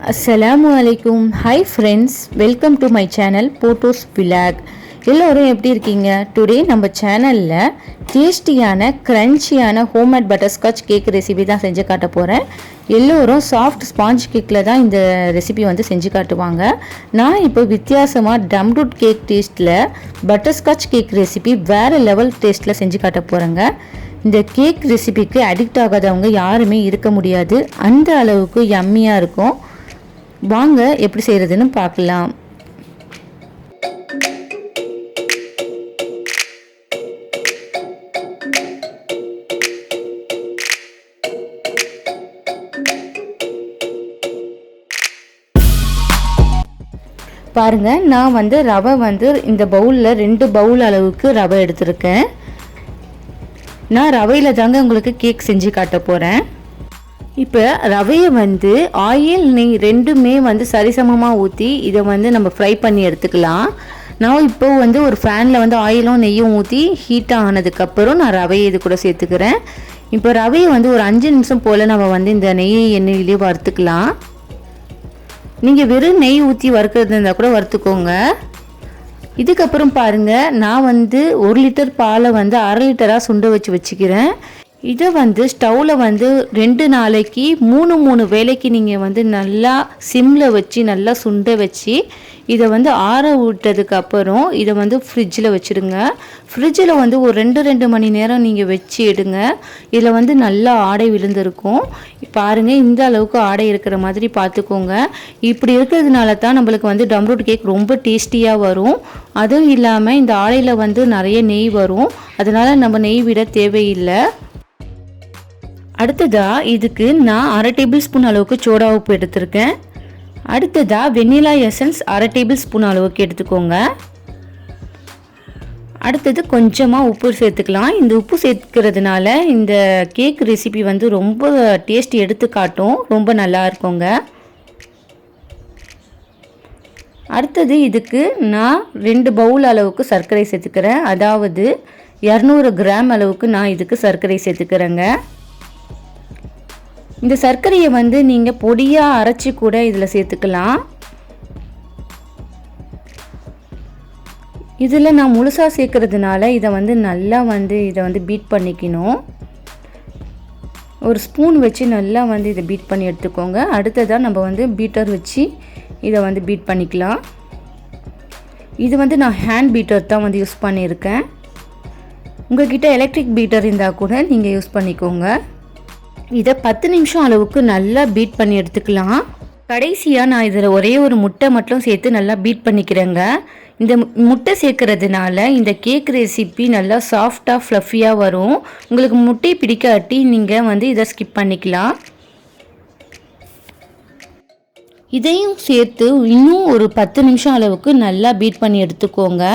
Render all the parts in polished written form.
Assalamualaikum. Hi friends, welcome to my channel portosvlog. எல்லோரும் எப்படி இருக்கீங்க? டுடே நம்ம சேனல்ல டேஸ்டியான கிரன்ச்சியான ஹோம்மேட் பட்டர்ஸ்காட்ச் கேக் ரெசிபி தான் செஞ்சு காட்ட போகிறேன். எல்லோரும் சாஃப்ட் ஸ்பாஞ்ச் கேக்கில் தான் இந்த ரெசிபி வந்து செஞ்சு காட்டுவாங்க. நான் இப்போ வித்தியாசமாக டம்ரூட் கேக் டேஸ்ட்டில் பட்டர்ஸ்காட்ச் கேக் ரெசிபி வேறு லெவல் டேஸ்ட்டில் செஞ்சு காட்ட போகிறேங்க. இந்த கேக் ரெசிபிக்கு அடிக்ட் ஆகாதவங்க யாருமே இருக்க முடியாது, அந்த அளவுக்கு யம்மியாக இருக்கும். வாங்க எப்படி செய்கிறதுன்னு பார்க்கலாம். பாருங்க, நான் வந்து ரவை வந்து இந்த பவுலில் 2 பவுல் அளவுக்கு ரவை எடுத்திருக்கேன். நான் ரவையில் தாங்க உங்களுக்கு கேக் செஞ்சு காட்ட போகிறேன். இப்போ ரவையை வந்து ஆயில் நெய் ரெண்டுமே வந்து சரிசமமாக ஊற்றி இதை வந்து நம்ம ஃப்ரை பண்ணி எடுத்துக்கலாம். நான் இப்போ வந்து ஒரு ஃபேனில் வந்து ஆயிலும் நெய்யும் ஊற்றி ஹீட்டாக ஆனதுக்கப்புறம் நான் ரவையை இது கூட சேர்த்துக்கிறேன். இப்போ ரவையை வந்து ஒரு 5 நிமிஷம் போல் நம்ம வந்து இந்த நெய் எண்ணெயிலே வறுத்துக்கலாம். நீங்கள் வெறும் நெய் ஊற்றி வறுக்கிறது இருந்தால் கூட வறுத்துக்கோங்க. இதுக்கப்புறம் பாருங்கள், நான் வந்து 1 லிட்டர் பாலை வந்து 1/2 லிட்டராக சுண்ட வச்சுக்கிறேன். இதை வந்து ஸ்டவ்வில் வந்து 2 நாளைக்கு 3 வேளைக்கு நீங்கள் வந்து நல்லா சிம்மில் வச்சு நல்லா சுண்ட வச்சு இதை வந்து ஆற விட்டதுக்கு அப்புறம் இதை வந்து ஃப்ரிட்ஜில் வச்சுடுங்க. ஃப்ரிட்ஜில் வந்து ஒரு 2 மணி நேரம் நீங்கள் வச்சு எடுங்க. இதில் வந்து நல்லா ஆடை விழுந்திருக்கும். பாருங்கள், இந்த அளவுக்கு ஆடை இருக்கிற மாதிரி பார்த்துக்கோங்க. இப்படி இருக்கிறதுனால தான் நம்மளுக்கு வந்து டம்ரூட் கேக் ரொம்ப டேஸ்டியாக வரும். அதுவும் இல்லாமல் இந்த ஆடையில் வந்து நிறைய நெய் வரும், அதனால் நம்ம நெய் விட தேவையில்லை. அடுத்ததாக இதுக்கு நான் 1/2 டேபிள் ஸ்பூன் அளவுக்கு சோடா உப்பு எடுத்திருக்கேன். அடுத்ததாக வெண்ணிலா எசன்ஸ் 1/2 டேபிள் ஸ்பூன் அளவுக்கு எடுத்துக்கோங்க. அடுத்தது கொஞ்சமாக உப்பு சேர்த்துக்கலாம். இந்த உப்பு சேர்த்துக்கிறதுனால இந்த கேக் ரெசிபி வந்து ரொம்ப டேஸ்ட் எடுத்து காட்டும், ரொம்ப நல்லா இருக்குங்க. அடுத்தது இதுக்கு நான் 2 பவுல் அளவுக்கு சர்க்கரை சேர்த்துக்கிறேன். அதாவது 200 கிராம் அளவுக்கு நான் இதுக்கு சர்க்கரை சேர்த்துக்கிறேங்க. இந்த சர்க்கரையை வந்து நீங்கள் பொடியாக அரைச்சி கூட இதில் சேர்த்துக்கலாம். இதில் நான் முழுசாக சேர்க்கறதுனால இதை வந்து நல்லா வந்து இதை வந்து பீட் பண்ணிக்கணும். ஒரு ஸ்பூன் வச்சு நல்லா வந்து இதை பீட் பண்ணி எடுத்துக்கோங்க. அடுத்ததாக நம்ம வந்து பீட்டர் வச்சு இதை வந்து பீட் பண்ணிக்கலாம். இது வந்து நான் ஹேண்ட் பீட்டர் தான் வந்து யூஸ் பண்ணியிருக்கேன். உங்கள்கிட்ட எலக்ட்ரிக் பீட்டர் இருந்தால் கூட நீங்கள் யூஸ் பண்ணிக்கோங்க. இதை 10 நிமிஷம் அளவுக்கு நல்லா பீட் பண்ணி எடுத்துக்கலாம். கடைசியாக நான் இதில் ஒரே ஒரு முட்டை மட்டும் சேர்த்து நல்லா பீட் பண்ணிக்கிறேங்க. இந்த முட்டை சேர்க்கறதுனால இந்த கேக் ரெசிபி நல்லா சாஃப்டாக ஃப்ளஃபியாக வரும். உங்களுக்கு முட்டை பிடிக்காட்டி நீங்கள் வந்து இதை ஸ்கிப் பண்ணிக்கலாம். இதையும் சேர்த்து இன்னும் ஒரு 10 நிமிஷம் அளவுக்கு நல்லா பீட் பண்ணி எடுத்துக்கோங்க.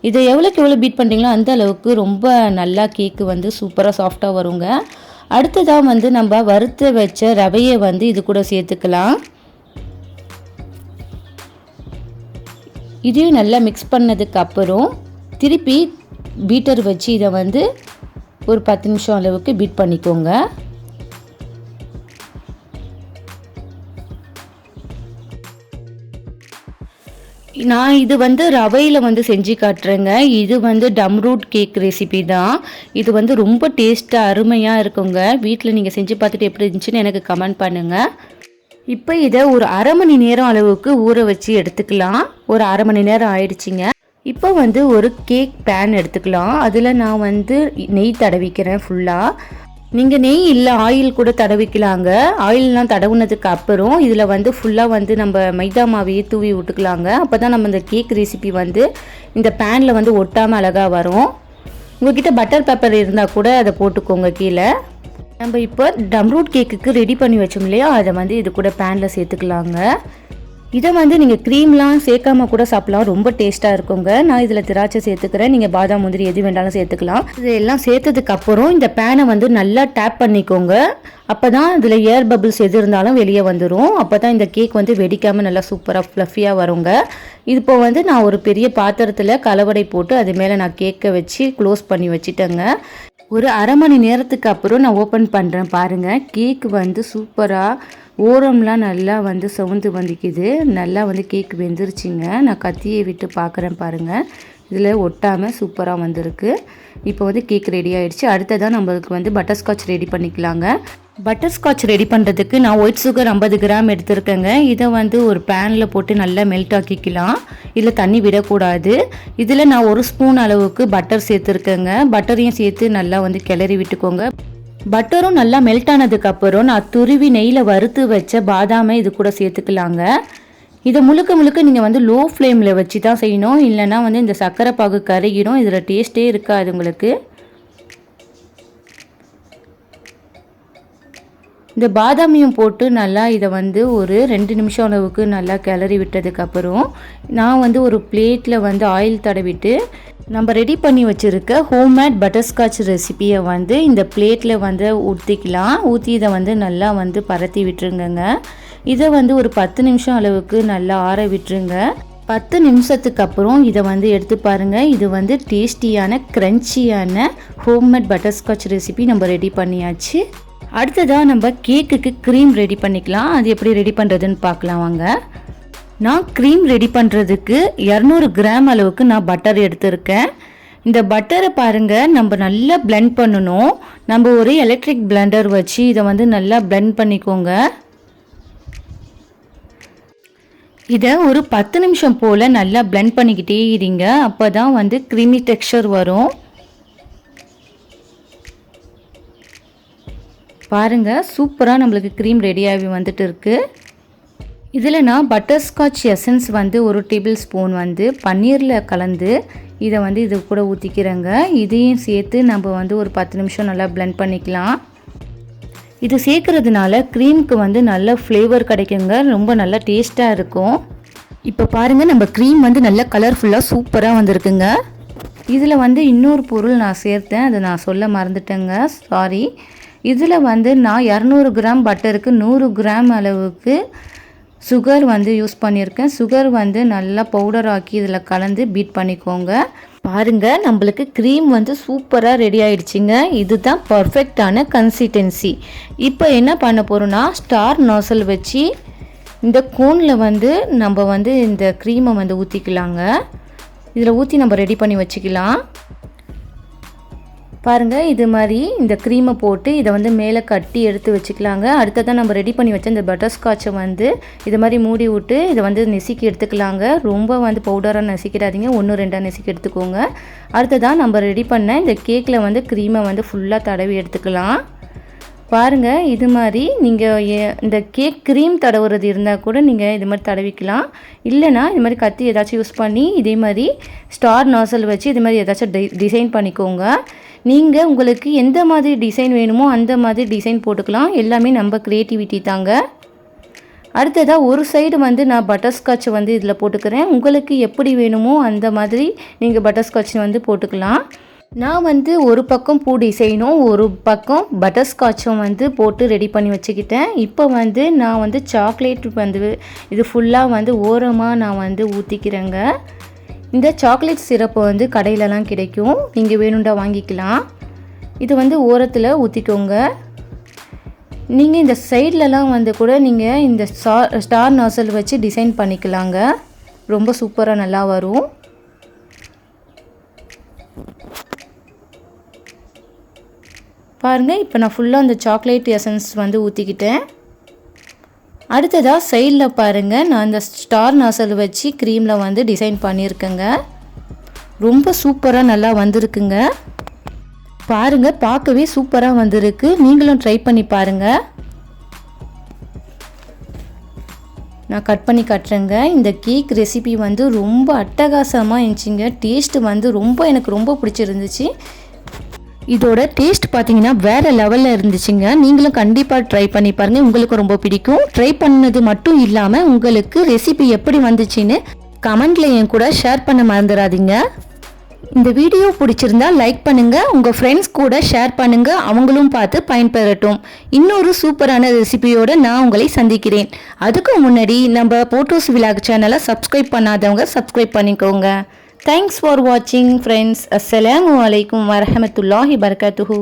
இதை எவ்வளோக்கு எவ்வளோ பீட் பண்ணுறீங்களோ அந்த அளவுக்கு ரொம்ப நல்லா கேக்கு வந்து சூப்பராக சாஃப்டாக வருங்க. அடுத்ததாக வந்து நம்ம வறுத்து வச்ச ரவையை வந்து இது கூட சேர்த்துக்கலாம். இதையும் நல்லா மிக்ஸ் பண்ணதுக்கு அப்புறம் திருப்பி பீட்டர் வச்சு இதை வந்து ஒரு 10 நிமிஷம் அளவுக்கு பீட் பண்ணிக்கோங்க. நான் இது வந்து ரவையில் வந்து செஞ்சு காட்டுறேங்க. இது வந்து டம்ரூட் கேக் ரெசிபி தான். இது வந்து ரொம்ப டேஸ்ட்டாக அருமையாக இருக்குங்க. வீட்டில் நீங்கள் செஞ்சு பார்த்துட்டு எப்படி இருந்துச்சுன்னு எனக்கு கமெண்ட் பண்ணுங்கள். இப்போ இதை ஒரு 1/2 மணி நேரம் அளவுக்கு ஊற வச்சு எடுத்துக்கலாம். ஒரு 1/2 மணி நேரம் ஆயிடுச்சுங்க. இப்போ வந்து ஒரு கேக் பேன் எடுத்துக்கலாம். அதில் நான் வந்து நெய் தடவிக்கிறேன் ஃபுல்லாக. நீங்கள் நெய் இல்லை ஆயில் கூட தடவிக்கலாங்க. ஆயிலெலாம் தடவுனதுக்கு அப்புறம் இதில் வந்து ஃபுல்லாக வந்து நம்ம மைதா மாவையே தூவி விட்டுக்கலாங்க. அப்போ தான் நம்ம இந்த கேக் ரெசிபி வந்து இந்த பேனில் வந்து ஒட்டாமல் அழகாக வரும். உங்கள்கிட்ட பட்டர் பேப்பர் இருந்தால் கூட அதை போட்டுக்கோங்க கீழே. நம்ம இப்போ டம்ரூட் கேக்குக்கு ரெடி பண்ணி வச்சோம் இல்லையா, அதை வந்து இது கூட பேனில் சேர்த்துக்கலாங்க. இதை வந்து நீங்கள் க்ரீம்லாம் சேர்க்காம கூட சாப்பிட்லாம், ரொம்ப டேஸ்ட்டாக இருக்குங்க. நான் இதில் திராட்சை சேர்த்துக்கிறேன், நீங்கள் பாதாம் முந்திரி எது வேண்டாலும் சேர்த்துக்கலாம். இதெல்லாம் சேர்த்ததுக்கப்புறம் இந்த பேனை வந்து நல்லா டேப் பண்ணிக்கோங்க. அப்போ தான் இதில் ஏர் பபிள்ஸ் எது இருந்தாலும் வெளியே வந்துடும். அப்போ தான் இந்த கேக் வந்து வெடிக்காமல் நல்லா சூப்பராக ஃப்ளஃபியாக வருங்க. இப்போ வந்து நான் ஒரு பெரிய பாத்திரத்தில் கலவடை போட்டு அது மேலே நான் கேக்கை வச்சு க்ளோஸ் பண்ணி வச்சுட்டேங்க. ஒரு அரை மணி நேரத்துக்கு அப்புறம் நான் ஓப்பன் பண்ணுறேன். பாருங்கள், கேக் வந்து சூப்பராக ஓரம்லாம் நல்லா வந்து செவந்து வந்துக்குது. நல்லா வந்து கேக் வெந்துருச்சுங்க. நான் கத்தியை விட்டு பார்க்குறேன் பாருங்கள். இதில் ஒட்டாமல் சூப்பராக வந்திருக்கு. இப்போ வந்து கேக் ரெடி ஆகிடுச்சு. அடுத்ததான் நம்மளுக்கு வந்து பட்டர்ஸ்காட்ச் ரெடி பண்ணிக்கலாங்க. பட்டர்ஸ்காட்ச் ரெடி பண்ணுறதுக்கு நான் ஒயிட் சுகர் 50 கிராம் எடுத்துருக்கேங்க. இதை வந்து ஒரு பேனில் போட்டு நல்லா மெல்ட் ஆக்கிக்கலாம். இதில் தண்ணி விடக்கூடாது. இதில் நான் 1 ஸ்பூன் அளவுக்கு பட்டர் சேர்த்துருக்கேங்க. பட்டரையும் சேர்த்து நல்லா வந்து கிளறி விட்டுக்கோங்க. பட்டரும் நல்லா மெல்ட் ஆனதுக்கப்புறம் நான் துருவி நெய்யில் வறுத்து வச்ச பாதாமை இது கூட சேர்த்துக்கலாங்க. இதை முழுக்க நீங்கள் வந்து லோ ஃப்ளேமில் வச்சு தான் செய்யணும். இல்லைனா வந்து இந்த சர்க்கரை பாகு கருகிடும். இதில் டேஸ்ட்டே இருக்காது உங்களுக்கு. இந்த பாதாமியும் போட்டு நல்லா இதை வந்து ஒரு 2 நிமிஷம் அளவுக்கு நல்லா கிளறி விட்டதுக்கப்புறம் நான் வந்து ஒரு பிளேட்டில் வந்து ஆயில் தடவிட்டு நம்ம ரெடி பண்ணி வச்சுருக்க ஹோம்மேட் பட்டர்ஸ்காட்ச் ரெசிப்பியை வந்து இந்த பிளேட்டில் வந்து ஊற்றிக்கலாம். ஊற்றி இதை வந்து நல்லா வந்து பரத்தி விட்டுருங்கங்க. இதை வந்து ஒரு 10 நிமிஷம் அளவுக்கு நல்லா ஆற விட்டுருங்க. 10 நிமிஷத்துக்கு அப்புறம் இதை வந்து எடுத்து பாருங்கள். இது வந்து டேஸ்டியான க்ரன்ச்சியான ஹோம்மேட் பட்டர்ஸ்காட்ச் ரெசிபி நம்ம ரெடி பண்ணியாச்சு. அடுத்ததாக நம்ம கேக்குக்கு க்ரீம் ரெடி பண்ணிக்கலாம். அது எப்படி ரெடி பண்ணுறதுன்னு பார்க்கலாம் வாங்க. நான் க்ரீம் ரெடி பண்ணுறதுக்கு 200 கிராம் அளவுக்கு நான் பட்டர் எடுத்திருக்கேன். இந்த பட்டரை பாருங்கள், நம்ம நல்லா பிளெண்ட் பண்ணணும். நம்ம ஒரு எலக்ட்ரிக் பிளெண்டர் வச்சு இதை வந்து நல்லா பிளெண்ட் பண்ணிக்கோங்க. இதை ஒரு 10 நிமிஷம் போல் நல்லா பிளெண்ட் பண்ணிக்கிட்டே இருங்க. அப்போ தான் வந்து க்ரீமி டெக்ஸ்சர் வரும். பாருங்கள், சூப்பராக நம்மளுக்கு க்ரீம் ரெடியாகி வந்துட்டு இருக்குது. இதில் நான் பட்டர்ஸ்காட்ச் எசன்ஸ் வந்து 1 டேபிள் ஸ்பூன் வந்து பன்னீரில் கலந்து இதை வந்து இது கூட ஊற்றிக்கிறேங்க. இதையும் சேர்த்து நம்ம வந்து ஒரு 10 நிமிஷம் நல்லா பிளெண்ட் பண்ணிக்கலாம். இது சேர்க்குறதுனால க்ரீமுக்கு வந்து நல்ல ஃப்ளேவர் கிடைக்குங்க. ரொம்ப நல்லா டேஸ்ட்டாக இருக்கும். இப்போ பாருங்கள், நம்ம க்ரீம் வந்து நல்லா கலர்ஃபுல்லாக சூப்பராக வந்திருக்குங்க. இதில் வந்து இன்னொரு பொருள் நான் சேர்த்தேன், அதை நான் சொல்ல மறந்துட்டேங்க, சாரி. இதில் வந்து நான் 200 கிராம் பட்டருக்கு 100 கிராம் அளவுக்கு சுகர் வந்து யூஸ் பண்ணியிருக்கேன். சுகர் வந்து நல்லா பவுடர் ஆக்கி இதில் கலந்து பீட் பண்ணிக்கோங்க. பாருங்கள், நம்மளுக்கு க்ரீம் வந்து சூப்பராக ரெடி ஆகிடுச்சிங்க. இதுதான் பர்ஃபெக்டான கன்சிஸ்டன்சி. இப்போ என்ன பண்ண போகிறோன்னா, ஸ்டார் நாசல் வச்சு இந்த கோனில் வந்து நம்ம வந்து இந்த க்ரீமை வந்து ஊற்றிக்கலாங்க. இதில் ஊற்றி நம்ம ரெடி பண்ணி வச்சுக்கலாம். பாருங்கள், இது மாதிரி இந்த க்ரீமை போட்டு இதை வந்து மேலே கட்டி எடுத்து வச்சுக்கலாங்க. அடுத்ததான் நம்ம ரெடி பண்ணி வச்ச இந்த பட்டர்ஸ்காட்சை வந்து இது மாதிரி மூடி விட்டு இதை வந்து நெசுக்கி எடுத்துக்கலாங்க. ரொம்ப வந்து பவுடராக நெசுக்கிடாதீங்க, 1-2 நெசுக்கி எடுத்துக்கோங்க. அடுத்ததான் நம்ம ரெடி பண்ண இந்த கேக்கில் வந்து க்ரீமை வந்து ஃபுல்லாக தடவி எடுத்துக்கலாம். பாருங்கள், இது மாதிரி நீங்கள் இந்த கேக் க்ரீம் தடவுறது இருந்தால் கூட நீங்கள் இது மாதிரி தடவிக்கலாம். இல்லைனா இது மாதிரி கத்தி ஏதாச்சும் யூஸ் பண்ணி இதே மாதிரி ஸ்டார் நாசல் வச்சு இது மாதிரி ஏதாச்சும் டிசைன் பண்ணிக்கோங்க. நீங்கள் உங்களுக்கு எந்த மாதிரி டிசைன் வேணுமோ அந்த மாதிரி டிசைன் போட்டுக்கலாம். எல்லாமே நம்ம க்ரியேட்டிவிட்டி தாங்க. அடுத்ததாக ஒரு சைடு வந்து நான் பட்டர்ஸ்காட்ச் வந்து இதில் போட்டுக்கிறேன். உங்களுக்கு எப்படி வேணுமோ அந்த மாதிரி நீங்கள் பட்டர்ஸ்காட்ச் வந்து போட்டுக்கலாம். நான் வந்து ஒரு பக்கம் பூ டிசைனும் ஒரு பக்கம் பட்டர்ஸ்காட்சும் வந்து போட்டு ரெடி பண்ணி வச்சுக்கிட்டேன். இப்போ வந்து நான் வந்து சாக்லேட் வந்து இது ஃபுல்லாக வந்து ஓரமாக நான் வந்து ஊற்றிக்கிறேங்க. இந்த சாக்லேட் சிரப்பு வந்து கடையிலலாம் கிடைக்கும், நீங்கள் வேணுண்டா வாங்கிக்கலாம். இது வந்து ஓரத்தில் ஊற்றிக்கோங்க. நீங்கள் இந்த சைட்லலாம் வந்து கூட நீங்கள் இந்த ஸ்டார் நாசல் வச்சு டிசைன் பண்ணிக்கலாங்க. ரொம்ப சூப்பராக நல்லா வரும். பாருங்கள், இப்போ நான் ஃபுல்லாக அந்த சாக்லேட் எசன்ஸ் வந்து ஊற்றிக்கிட்டேன். அடுத்ததாக சைடில் பாருங்கள், நான் இந்த ஸ்டார் நாசல் வச்சு க்ரீமில் வந்து டிசைன் பண்ணியிருக்கேங்க. ரொம்ப சூப்பராக நல்லா வந்திருக்குங்க. பாருங்கள், பார்க்கவே சூப்பராக வந்திருக்கு. நீங்களும் ட்ரை பண்ணி பாருங்கள். நான் கட் பண்ணி காட்டுறேங்க. இந்த கேக் ரெசிபி வந்து ரொம்ப அட்டகாசமாக இருந்துச்சுங்க. டேஸ்ட்டு வந்து எனக்கு ரொம்ப பிடிச்சிருந்துச்சு. இதோட டேஸ்ட் பார்த்தீங்கன்னா வேறு லெவலில் இருந்துச்சுங்க. நீங்களும் கண்டிப்பாக ட்ரை பண்ணி பாருங்கள், உங்களுக்கு ரொம்ப பிடிக்கும். ட்ரை பண்ணது மட்டும் இல்லாமல் உங்களுக்கு ரெசிபி எப்படி வந்துச்சுன்னு கமெண்ட்டில் என் கூட ஷேர் பண்ண மறந்துடாதீங்க. இந்த வீடியோ பிடிச்சிருந்தா லைக் பண்ணுங்கள், உங்கள் ஃப்ரெண்ட்ஸ் கூட ஷேர் பண்ணுங்கள், அவங்களும் பார்த்து பயன்பெறட்டும். இன்னொரு சூப்பரான ரெசிபியோடு நான் உங்களை சந்திக்கிறேன். அதுக்கு முன்னாடி நம்ம போட்டோஸ் விலாக் சேனலை சப்ஸ்கிரைப் பண்ணாதவங்க சப்ஸ்கிரைப் பண்ணிக்கோங்க. Thanks for watching friends. Assalamu alaikum warahmatullahi wabarakatuh.